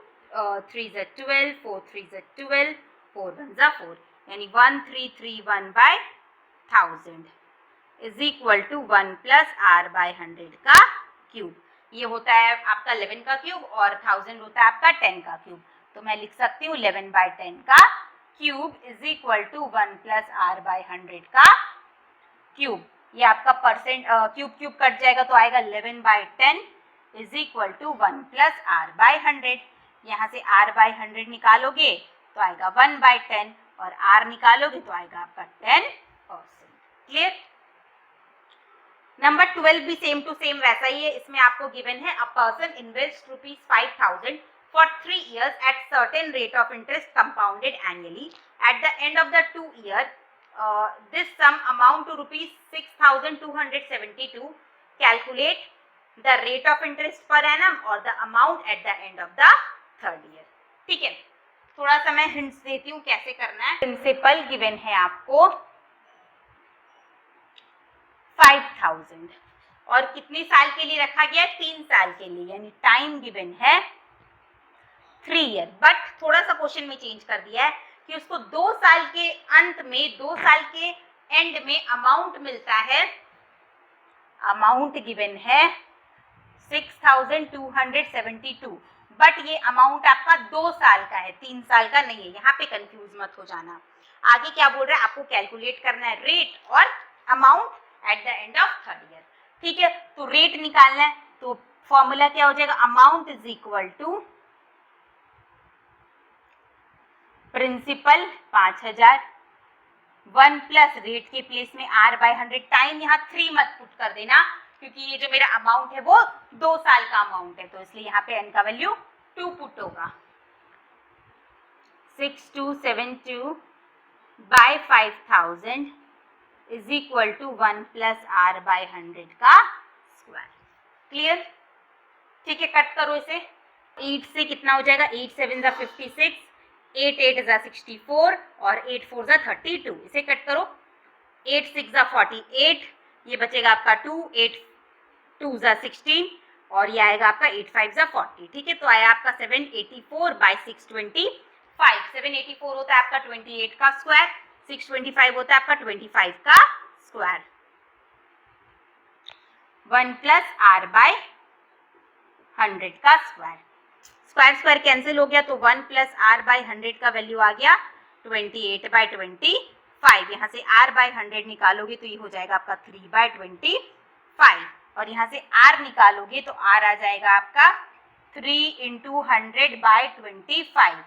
Speaker 1: 3 जा 12, 4 3 जा 12, 4 1 जा 4 यानी 1331 by 1000 is equal to 1 plus R by 100 का क्यूब। ये होता है आपका 11 का क्यूब और 1000 होता है आपका 10 का क्यूब। तो मैं लिख सकती हूँ 11/10 का cube is equal to 1 plus R by 100 का क्यूब। ये आपका परसेंट क्यूब क्यूब कट जाएगा तो आएगा 11/10 is equal to 1 plus R by 100। यहाँ से R बाय 100 निकालोगे तो आएगा 1/10 और R निकालोगे तो आएगा आपका 10%। क्लियर? नंबर 12 भी सेम टू सेम वैसा ही है। इसमें आपको गिवन है a person invest ₹5000 for 3 years at certain rate of interest compounded annually. At the end of the 2 year, this sum amount to ₹6272. Calculate the rate of interest per annum or the amount at the end of the 3rd year. ठीक है, थोड़ा सा मैं hints देती हूँ कैसे करना है। प्रिंसिपल गिवन है आपको 5000 और कितने साल के लिए रखा गया है? 3 साल के लिए, यानी टाइम गिवन है 3 year। बट थोड़ा सा क्वेश्चन में चेंज कर दिया है कि उसको 2 साल के अंत में, 2 साल के एंड में अमाउंट मिलता है। अमाउंट गिवन है 6272, बट ये अमाउंट आपका 2 साल का है, 3 साल का नहीं है। यहाँ पे कंफ्यूज मत हो जाना। आगे क्या बोल रहा है? आपको कैलकुलेट करना है रेट और amount at the end of 3rd year। ठीक है, तो रेट निकालना है तो फॉर्मूला क्या हो जाएगा? Amount is equal to principal 5000, 1 plus rate के प्लेस में R बाय 100, टाइम यहाँ 3 मत पुट कर देना क्योंकि ये जो मेरा अमाउंट है वो 2 साल का अमाउंट है, तो इसलिए यहाँ पे n का वैल्यू 2 पुट होगा। 6272 by 5000 is equal to 1 plus R by 100 का स्क्वायर। क्लियर? ठीक है, कट करो इसे। 8 से कितना हो जाएगा? 8 7 जा 56, 8 8 जा 64 और 8 4 जा 32। इसे कट करो। 8 6 जा 48, ये बचेगा आपका 2, 8 2 जा 16, और ये आएगा आपका 8 5 जा 40, ठीक है। तो आया आपका 784 बाई 625। 784 होता है आपका 28 का स्क्वायर, 625 होता है आपका 25 का स्क्वायर। 1 प्लस आर बाय 100 का स्क्वायर, स्क्वायर स्क्वायर कैंसिल हो गया, तो 1 प्लस आर बाय 100 का वैल्यू आ गया 28 बाय 25। यहाँ से आर बाय 100 निकालोगे तो ये हो जाएगा आपका 3 बाय 25, और यहाँ से आर निकालोगे तो आर आ जाएगा आपका 3 इंटू 100 बाय 25,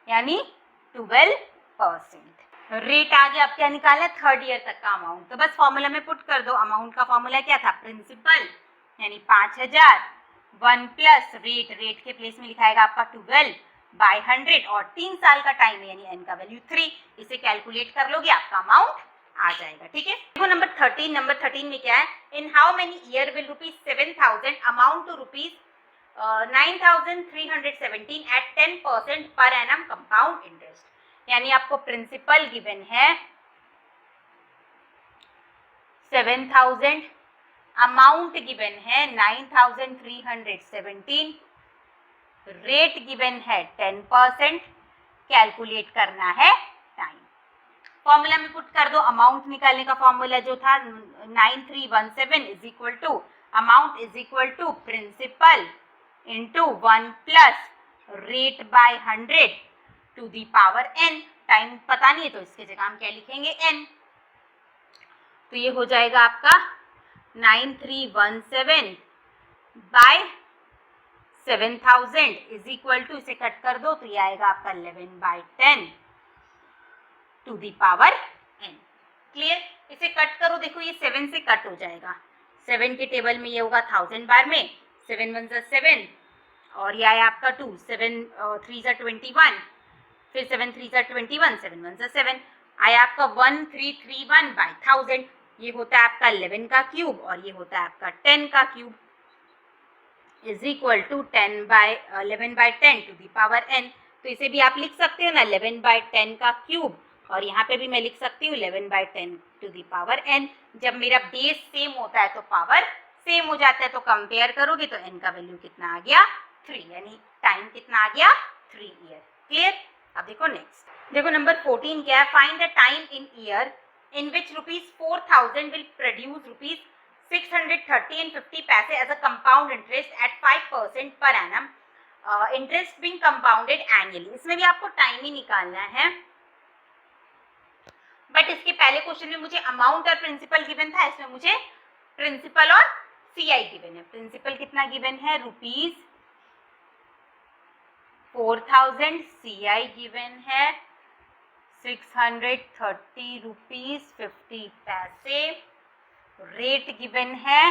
Speaker 1: यानी 12%। रेट आ गया। अब क्या निकालना है, थर्ड ईयर तक का अमाउंट, तो बस फॉर्मूला में पुट कर दो। अमाउंट का फॉर्मूला क्या था, प्रिंसिपल यानी 5000, 1 प्लस रेट, रेट के प्लेस में लिखाएगा आपका 12 बाय 100, और 3 साल का टाइम है यानी एन का वैल्यू 3, इसे कैलकुलेट कर लोगे आपका अमाउंट आ जाएगा, ठीक है। देखो नंबर 13, नंबर 13 में क्या है, in how many year will ₹7,000 amount to ₹9,317 at 10% per annum compound interest. यानी आपको प्रिंसिपल गिवन है 7,000, अमाउंट गिवन है 9,317, रेट गिवन है 10%, कैलकुलेट करना है टाइम। फॉर्मूला में पुट कर दो। अमाउंट निकालने का फॉर्मूला जो था 9317 is equal to amount is equal to principal into 1 plus rate by 100 to the power n। Time पता नहीं है तो इसके जगह हम क्या लिखेंगे, n। तो ये हो जाएगा आपका 9317 बाय 7000 इज इक्वल टू, इसे कट कर दो तो ये आएगा आपका 11 by 10 to the power n। Clear, इसे कट करो, देखो ये 7 से कट हो जाएगा, 7 के टेबल में ये होगा 1000 बार में, 7 1 जा 7, और ये आया आपका 2, 7 3 जा 21, फिर 7 3 जा 21, 7 1 जा 7, आया आपका 1331 बाय 1000। ये होता है आपका 11 का क्यूब, और ये होता है आपका 10 का cube, is equal to 11 by 10 to the power n। तो इसे भी आप लिख सकते हो ना, 11 बाय 10 का क्यूब, और यहाँ पे भी मैं लिख सकती हूँ 11 by 10 to the power n। जब मेरा बेस सेम होता है तो पावर सेम हो जाता है, तो कंपेयर करोगे तो n का वैल्यू कितना आ गया, 3, यानी टाइम कितना आ गया, 3 ईयर। क्लियर। अब देखो नेक्स्ट, देखो नंबर 14 क्या है, find the time in year in which ₹4,000 will produce ₹630.50 as a compound interest at 5% per annum, interest being compounded annually। इसमें भी आपको टाइम ही निकालना है, बट इसके पहले क्वेश्चन में मुझे अमाउंट और प्रिंसिपल गिवन था, इसमें मुझे प्रिंसिपल और सीआई गिवन है। प्रिंसिपल कितना गिवन है, ₹4,000, सीआई गिवन है 630 रुपीज 50 पैसे, रेट गिवन है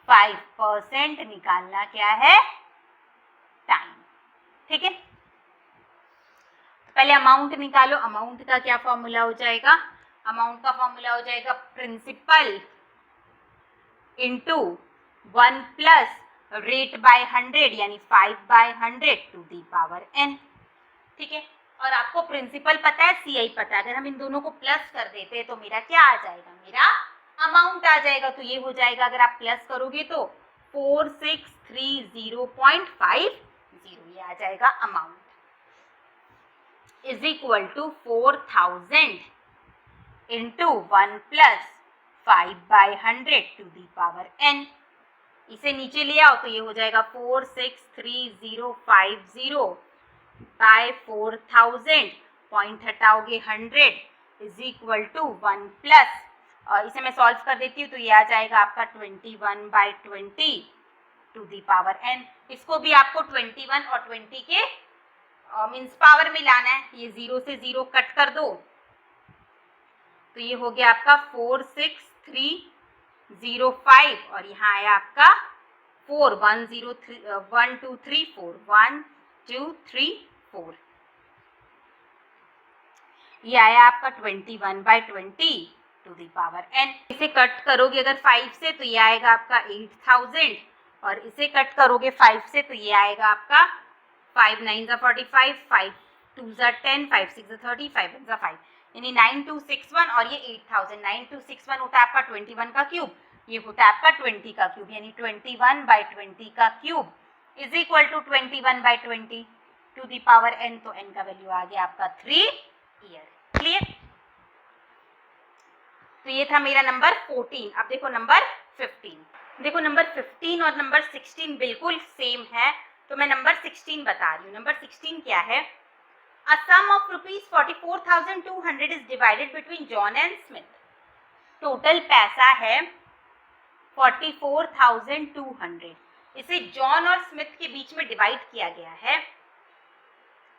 Speaker 1: 5%, निकालना क्या है, टाइम। ठीक है, पहले अमाउंट निकालो। अमाउंट का क्या फॉर्मूला हो जाएगा, अमाउंट का फॉर्मूला हो जाएगा principal into 1 plus rate by 100 यानी 5 by 100 to the power n। ठीक है, और आपको प्रिंसिपल पता है, सीआई पता है, अगर हम इन दोनों को प्लस कर देते हैं तो मेरा क्या आ जाएगा, मेरा अमाउंट आ जाएगा। तो ये हो जाएगा, अगर आप प्लस करोगे तो 4630.50, ये आ जाएगा amount, is equal to 4000 into 1 plus 5 by 100 to the power n। इसे नीचे ले आओ तो ये हो जाएगा 463050 बाय 4000, पॉइंट हटाओगे 100 इज इक्वल टू 1 प्लस, और इसे मैं सॉल्व कर देती हूँ तो ये आ जाएगा आपका 21 by 20 to the power n। इसको भी आपको 21 और 20 के मीन्स पावर में लाना है, ये 0 से 0 कट कर दो तो ये हो गया आपका 46305, और यहाँ आया आपका 4 1 0 3 1 2 3 4 1 2 3 4, ये आया आपका 21 by 20 to the power n। इसे कट करोगे अगर 5 से तो ये आएगा आपका 8000, और इसे कट करोगे 5 से तो ये आएगा आपका 5 9 जा 45, 5 2 जा 10, 5 6 जा 30, 5 1 जा 5, यानी 9261, और ये 8000। 9261 होता है आपका 21 का क्यूब, ये होता है आपका 20 का क्यूब, यानी 21/20 का cube is equal to 21/20 to the power n, तो n का वैल्यू आ गया आपका 3 ईयर। क्लियर? तो ये था मेरा नंबर 14। अब देखो नंबर 15। देखो नंबर 15 और नंबर 16 बिल्कुल सेम है, तो मैं नंबर 16 बता रही हूँ। नंबर 16 क्या है? A sum of rupees 44,200 is divided between John and Smith. Total पैसा है 44,200, इसे जॉन और स्मिथ के बीच में डिवाइड किया गया है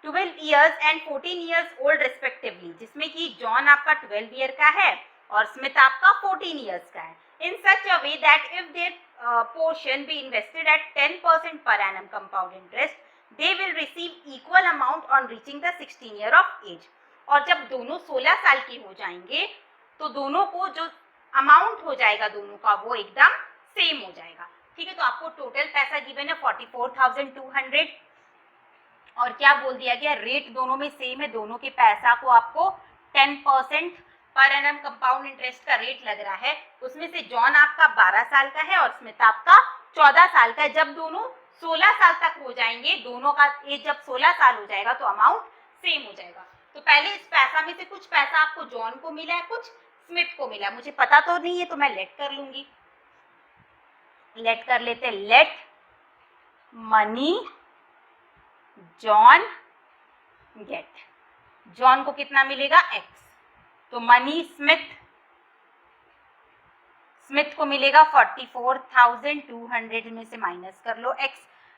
Speaker 1: 12 years and 14 years old respectively, जिसमें कि जॉन आपका 12 ईयर का है और स्मिथ आपका 14 years का है, in such a way that if their portion be invested at 10% per annum compound interest, they will receive equal amount on reaching the 16 year of age. और जब दोनों 16 साल के हो जाएंगे तो दोनों को जो अमाउंट हो जाएगा दोनों का वो एकदम सेम हो जाएगा। ठीक है, तो आपको टोटल पैसा गिवन है 44,200 और क्या बोल दिया गया, रेट दोनों में सेम है, दोनों के पैसा को आपको 10% पर एनम कंपाउंड इंटरेस्ट का रेट लग रहा है। उसमें से जॉन आपका 12 साल का है और स्मिथ आपका 14 साल का है। जब दोनों 16 साल तक हो जाएंगे, दोनों का एज जब 16 साल हो जाएगा तो अमाउंट सेम हो जाएगा। तो पहले इस पैसा में से कुछ पैसा आपको जॉन को मिला है, कुछ स्मिथ को मिला, मुझे पता तो नहीं है तो मैं लेट कर लूंगी, लेट कर लेते, let money John get. John को कितना मिलेगा x, तो मनी स्मिथ को मिलेगा 44,200 में से माइनस कर लो x,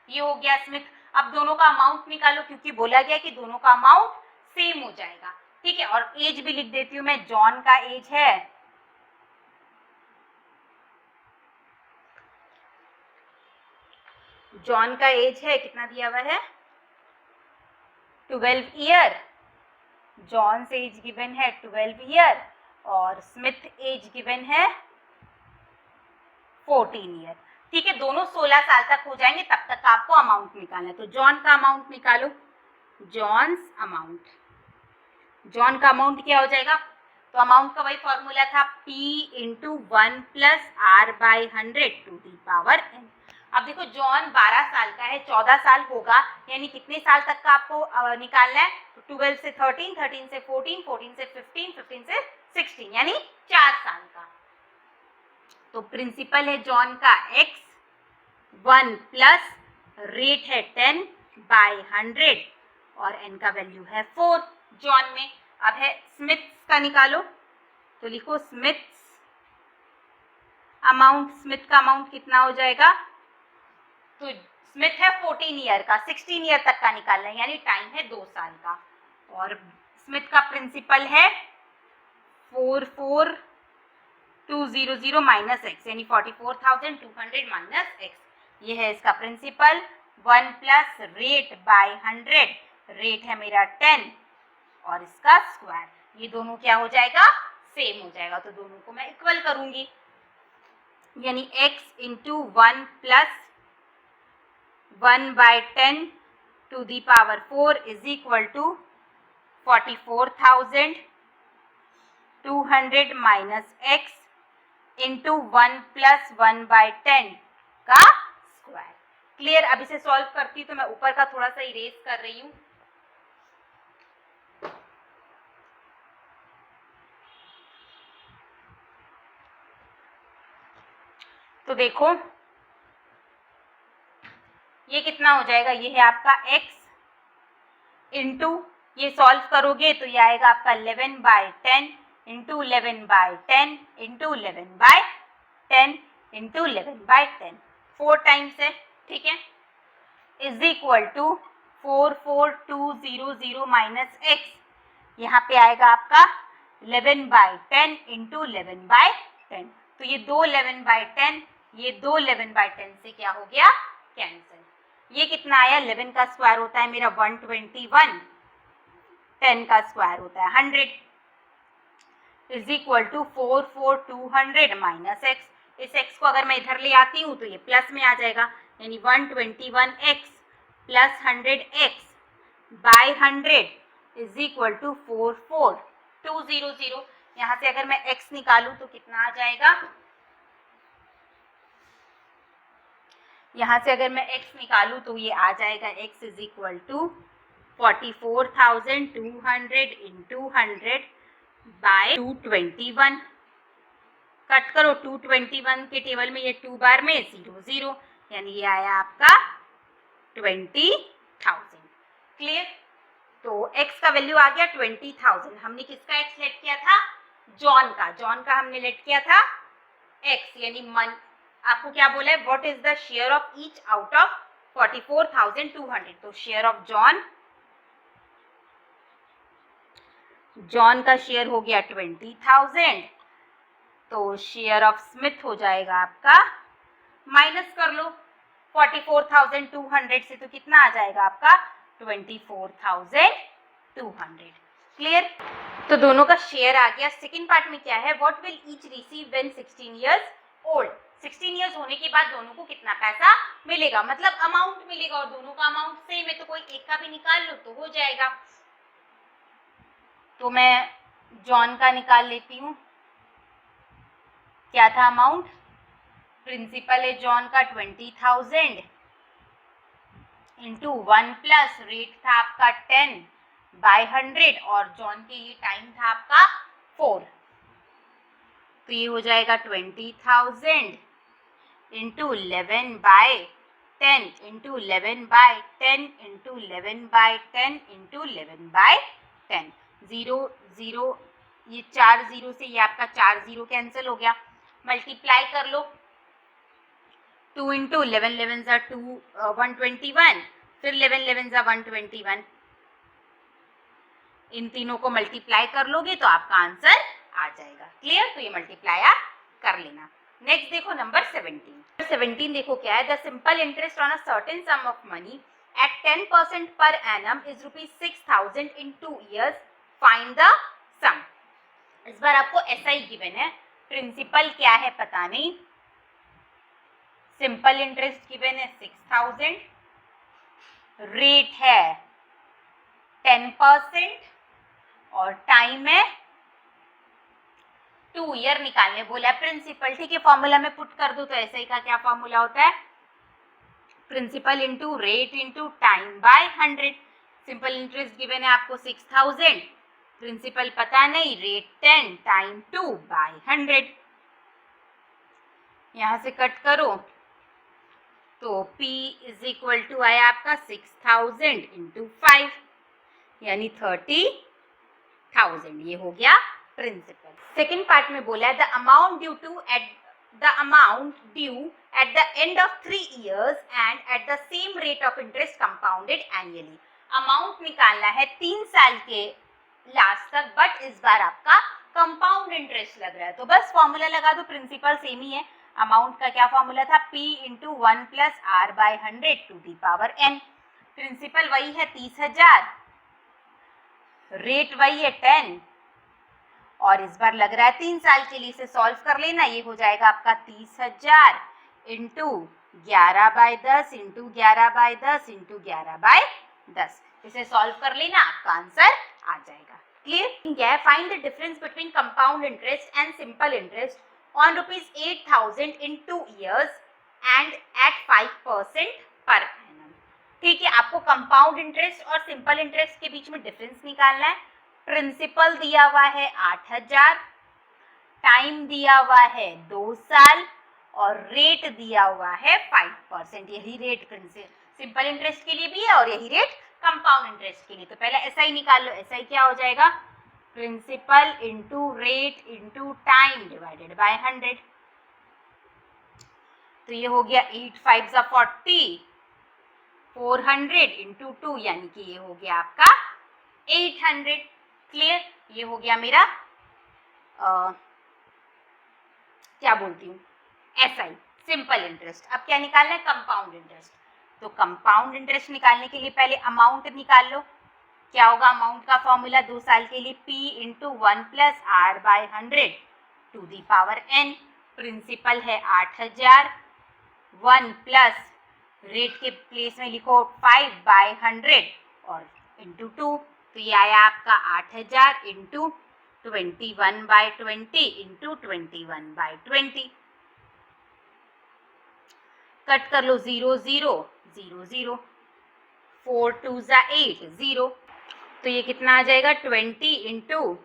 Speaker 1: ये हो गया स्मिथ। अब दोनों का अमाउंट निकालो क्योंकि बोला गया कि दोनों का अमाउंट सेम हो जाएगा। ठीक है, और एज भी लिख देती हूँ मैं, जॉन का एज है कितना दिया हुआ है 12 ईयर, जॉन से एज गिवन है 12 ईयर और स्मिथ एज गिवन है 14 ईयर। ठीक है, दोनों 16 साल तक हो जाएंगे तब तक आपको अमाउंट निकालना है। तो जॉन का अमाउंट निकालो, जॉन्स अमाउंट, जॉन का अमाउंट क्या हो जाएगा, तो अमाउंट का वही फॉर्मूला था P × 1 + R/100 to the power n। अब देखो जॉन 12 साल का है, 14 साल होगा, यानी कितने साल तक का आपको निकालना है, तो 12 से 13, 13 से 14, 14 से 15, 15 से 16, यानी 4 साल का। तो प्रिंसिपल है जॉन का x, 1 प्लस रेट है 10/100 और n का वैल्यू है 4 जॉन में। अब है स्मिथ का निकालो, तो लिखो स्मिथ अमाउंट, स्मिथ का अमाउंट कितना हो जाएगा, तो स्मिथ है 14 ईयर का, 16 ईयर तक का निकालना है, यानी टाइम है 2 साल का। और स्मिथ का प्रिंसिपल है 44,200 माइनस x, यानी 44,200 माइनस x, ये है इसका प्रिंसिपल। 1 प्लस रेट/100, रेट है मेरा 10 और इसका स्क्वायर, ये दोनों क्या हो जाएगा, सेम हो जाएगा, तो दोनों को मैं इक्वल करूंगी, यानी x × 1 plus 1/10 to the power 4 is equal to 44,200 minus x into 1 plus 1/10 का स्क्वायर। क्लियर? अब इसे सॉल्व करती हूँ तो मैं ऊपर का थोड़ा सा इरेज कर रही हूँ। तो देखो ये कितना हो जाएगा, ये है आपका x इंटू, ये सॉल्व करोगे तो ये आएगा आपका 11/10 इंटू 11/10 इंटू 11/10 इंटू 11/10, 4 टाइम्स है, ठीक है, is equal to 44,200 minus x, यहाँ पे आएगा आपका 11/10 इंटू 11/10, तो ये 2 11/10, ये 2 11/10 से क्या हो गया, कैंसिल। ये कितना आया, 11 का स्क्वायर होता है मेरा 121, 10 का स्क्वायर होता है 100, is equal to 44,200 minus x। इस x को अगर मैं इधर ले आती हूँ तो ये प्लस में आ जाएगा, यानी 121x plus 100x by 100 is equal to 44,200। यहाँ से अगर मैं x निकालूं तो कितना आ जाएगा, यहाँ से अगर मैं x निकालूं तो ये आ जाएगा x is equal to 44,200 into 100 by 221। Cut करो 221 के टेबल में, ये 2 बार में 0 0, यानी ये आया आपका 20,000। क्लियर? तो x का वैल्यू आ गया 20,000। हमने किसका x लेट किया था? जॉन का हमने लेट किया था x, यानी मन। आपको क्या बोला है? What is the share of each out of 44,200? तो शेयर ऑफ जॉन का शेयर हो गया 20,000, तो शेयर ऑफ स्मिथ हो जाएगा आपका, माइनस कर लो 44,200 से, तो कितना आ जाएगा आपका? 24,200। क्लियर? तो दोनों का शेयर आ गया। सेकेंड पार्ट में क्या है? What will each receive when 16 years old? 16 years होने के बाद दोनों को कितना पैसा मिलेगा, मतलब अमाउंट मिलेगा, और दोनों का अमाउंट सेम है, तो कोई एक का भी निकाल लो तो हो जाएगा। तो मैं जॉन का निकाल लेती हूँ। क्या था अमाउंट? प्रिंसिपल है जॉन का 20,000 इंटू 1 प्लस रेट था आपका 10 बाय 100, और जॉन के लिए टाइम था आपका 4, तो ये हो जाएगा 20,000 into 11 by 10 into 11 by 10 into 11 by 10 into 11 by 10। 0 0, ये 4 0 से ये आपका 4 0 कैंसिल हो गया। मल्टीप्लाई कर लो, 2 इंटू 11 11 ज़ा 2 121, फिर 11 11 ज़ा 121। इन तीनों को मल्टीप्लाई कर लोगे तो आपका आंसर आ जाएगा। क्लियर? तो ये मल्टीप्लाई आप कर लेना। नेक्स्ट देखो नंबर 17। 17 देखो क्या है? The simple interest on a certain sum of money at 10% per annum is ₹6,000 in 2 years। Find the sum. इस बार आपको SI गिवन है, प्रिंसिपल क्या है पता नहीं, सिंपल इंटरेस्ट गिवन है 6,000, रेट है 10% और टाइम है 2 ईयर निकालने बोला है। प्रिंसिपल, ठीक है, फॉर्मूला में पुट कर दो तो SI का क्या फॉर्मूला होता है? Principal into rate into time by 100। Simple interest given है आपको 6,000, प्रिंसिपल पता नहीं, रेट 10, टाइम 2 बाय 100। यहां से कट करो तो P इज इक्वल टू आया आपका 6,000 इंटू 5, यानी 30,000। ये हो गया प्रिंसिपल। सेकेंड पार्ट में बोला है the amount due at the end of 3 years and at the same rate of interest compounded annually। Amount निकालना है 3 साल के लास्ट तक, बट इस बार आपका कंपाउंड इंटरेस्ट लग रहा है, तो बस फॉर्मूला लगा दो, प्रिंसिपल सेम ही है। अमाउंट का क्या फॉर्मूला था? P into 1 plus R by 100 to the power n। Principal वही है 30,000, रेट वही है 10, और इस बार लग रहा है 3 साल के लिए। इसे सॉल्व कर लेना, ये हो जाएगा आपका 30,000 इंटू 11/10 इंटू 11/10 इंटू 11/10। इसे सॉल्व कर लेना, आपका आंसर आ जाएगा। क्लियर? क्या है? Find the difference between compound interest and simple interest on ₹8,000 in 2 years and at 5% per annum. ठीक है, आपको कंपाउंड इंटरेस्ट और सिंपल इंटरेस्ट के बीच में डिफरेंस निकालना है। प्रिंसिपल दिया हुआ है 8,000, टाइम दिया हुआ है 2 साल, और रेट दिया हुआ है 5%। यही रेट सिंपल इंटरेस्ट के लिए भी है और यही रेट कंपाउंड इंटरेस्ट के लिए। तो पहले SI निकाल लो। SI क्या हो जाएगा? Principal into rate into time divided by 100। तो ये हो गया 8 5 ज़ा 40, 400 इंटू 2, यानी कि ये हो गया आपका 800। क्लियर? ये हो गया मेरा क्या बोलती हूँ, SI सिंपल इंटरेस्ट। अब क्या निकालना है? Compound interest. तो कंपाउंड इंटरेस्ट निकालने के लिए पहले अमाउंट निकाल लो। क्या होगा अमाउंट का फॉर्मूला? 2 साल के लिए P into 1 plus R by 100 to the power n। Principal है 8,000, 1 प्लस रेट के प्लेस में लिखो 5 बाय 100 और इंटू 2, तो ये आया आपका 8,000 इंटू 21/20 इंटू 21/20। कट कर लो 0 0 0 0, 4 2 जा 8 0, तो ये कितना आ जाएगा 20 इंटू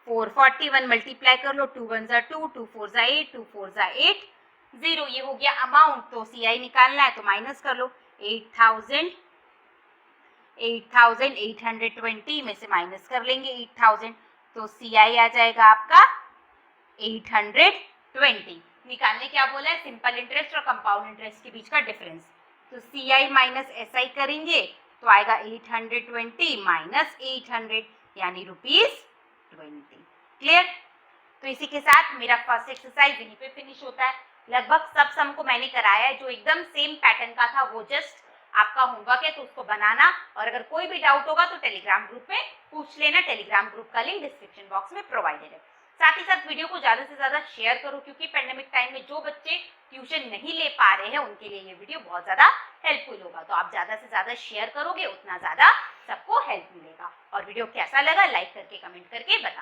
Speaker 1: 441, मल्टीप्लाई कर लो 2 1 जा 2, 2 4 जा 8, 2 4 जा 8 0, ये हो गया अमाउंट। तो CI निकालना है तो माइनस कर लो 8,820 में से माइनस कर लेंगे 8,000, तो CI आ जाएगा आपका 820। निकालने क्या बोला है, सिंपल इंटरेस्ट और कंपाउंड इंटरेस्ट के बीच का डिफरेंस। तो CI माइनस SI करेंगे तो आएगा 820 माइनस 800 यानी ₹20। क्लियर? तो इसी के साथ मेरा फर्स्ट एक्सरसाइज यहीं पे फिनिश होता है। लगभग सब सम को मैंने कराया है, जो एकदम सेम पैटर्न का था वो जस्ट आपका होमवर्क है, तो उसको बनाना, और अगर कोई भी डाउट होगा तो टेलीग्राम ग्रुप में पूछ लेना। टेलीग्राम ग्रुप का लिंक डिस्क्रिप्शन बॉक्स में प्रोवाइडेड है। साथ ही साथ वीडियो को ज़्यादा से ज़्यादा शेयर करो, क्योंकि पेंडेमिक टाइम में जो बच्चे ट्यूशन नहीं ले पा रहे हैं उनके लिए ये वीडियो बहुत ज़्यादा हेल्पफुल होगा। तो आप ज़्यादा से ज़्यादा शेयर करोगे उतना ज़्यादा सबको हेल्प मिलेगा। और वीडियो कैसा लगा लाइक करके कमेंट करके बताइए।